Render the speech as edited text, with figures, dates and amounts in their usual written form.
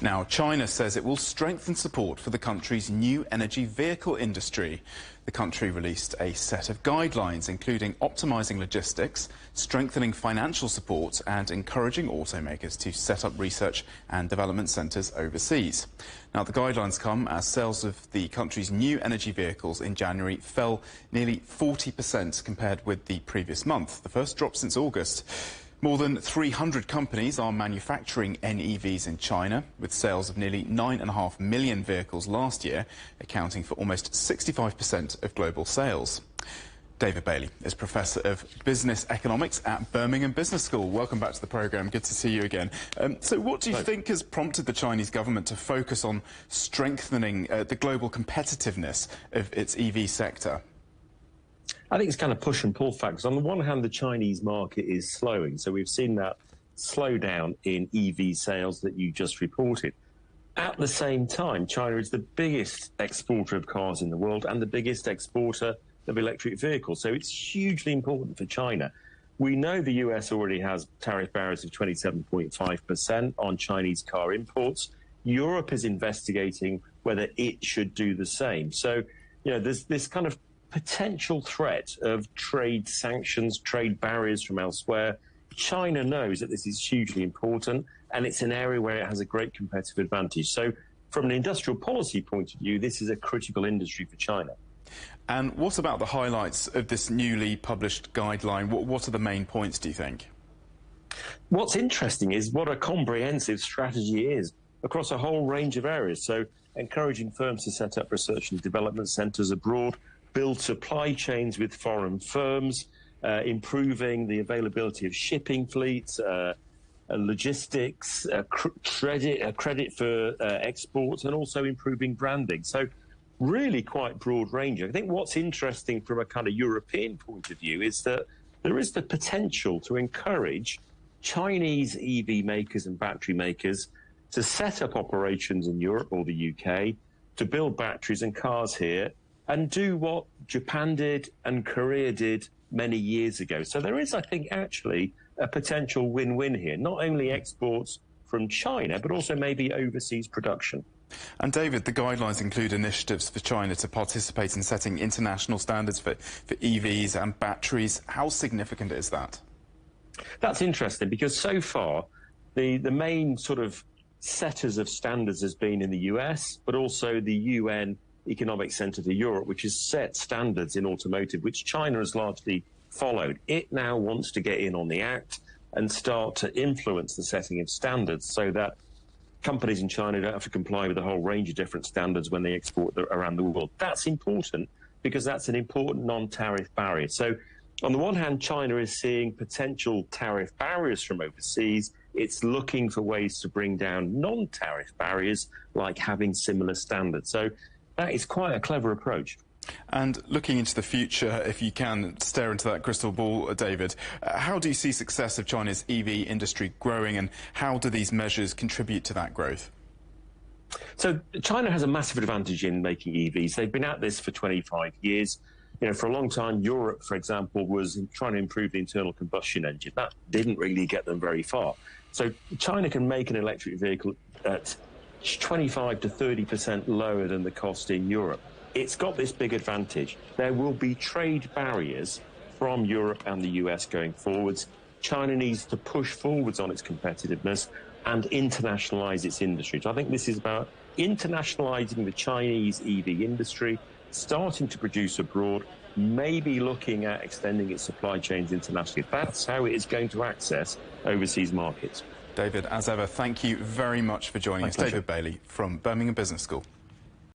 Now, China says it will strengthen support for the country's new energy vehicle industry. The country released a set of guidelines, including optimising logistics, strengthening financial support and encouraging automakers to set up research and development centres overseas. Now, the guidelines come as sales of the country's new energy vehicles in January fell nearly 40% compared with the previous month, the first drop since August. More than 300 companies are manufacturing NEVs in China, with sales of nearly 9.5 million vehicles last year, accounting for almost 65% of global sales. David Bailey is Professor of Business Economics at Birmingham Business School. Welcome back to the programme. Good to see you again. So what do you think has prompted the Chinese government to focus on strengthening the global competitiveness of its EV sector? I think it's kind of push and pull factors. On the one hand, the Chinese market is slowing. So we've seen that slowdown in EV sales that you just reported. At the same time, China is the biggest exporter of cars in the world and the biggest exporter of electric vehicles. So it's hugely important for China. We know the US already has tariff barriers of 27.5% on Chinese car imports. Europe is investigating whether it should do the same. So, there's this kind of potential threat of trade sanctions, trade barriers from elsewhere. China knows that this is hugely important, and it's an area where it has a great competitive advantage. So from an industrial policy point of view, this is a critical industry for China. And what about the highlights of this newly published guideline? What are the main points, do you think? What's interesting is what a comprehensive strategy is across a whole range of areas. So encouraging firms to set up research and development centres abroad, build supply chains with foreign firms, improving the availability of shipping fleets, logistics, credit for exports, and also improving branding. So really quite broad ranging. I think what's interesting from a kind of European point of view is that there is the potential to encourage Chinese EV makers and battery makers to set up operations in Europe or the UK, to build batteries and cars here, and do what Japan did and Korea did many years ago. So there is, I think, actually a potential win-win here, not only exports from China, but also maybe overseas production. And David, the guidelines include initiatives for China to participate in setting international standards for EVs and batteries. How significant is that? That's interesting, because so far the main sort of setters of standards has been in the US, but also the UN Economic Centre for Europe, which has set standards in automotive, which China has largely followed. It now wants to get in on the act and start to influence the setting of standards so that companies in China don't have to comply with a whole range of different standards when they export around the world. That's important because that's an important non-tariff barrier. So on the one hand, China is seeing potential tariff barriers from overseas. It's looking for ways to bring down non-tariff barriers, like having similar standards. So that is quite a clever approach. And looking into the future, if you can stare into that crystal ball, David, how do you see success of China's EV industry growing, and how do these measures contribute to that growth? So China has a massive advantage in making EVs. They've been at this for 25 years. For a long time, Europe, for example, was trying to improve the internal combustion engine. That didn't really get them very far. So China can make an electric vehicle at 25 to 30% lower than the cost in Europe. It's got this big advantage. There will be trade barriers from Europe and the US going forwards. China needs to push forwards on its competitiveness and internationalize its industry. So I think this is about internationalizing the Chinese EV industry, starting to produce abroad, maybe looking at extending its supply chains internationally. That's how it is going to access overseas markets. David, as ever, thank you very much for joining us. My pleasure. David Bailey from Birmingham Business School.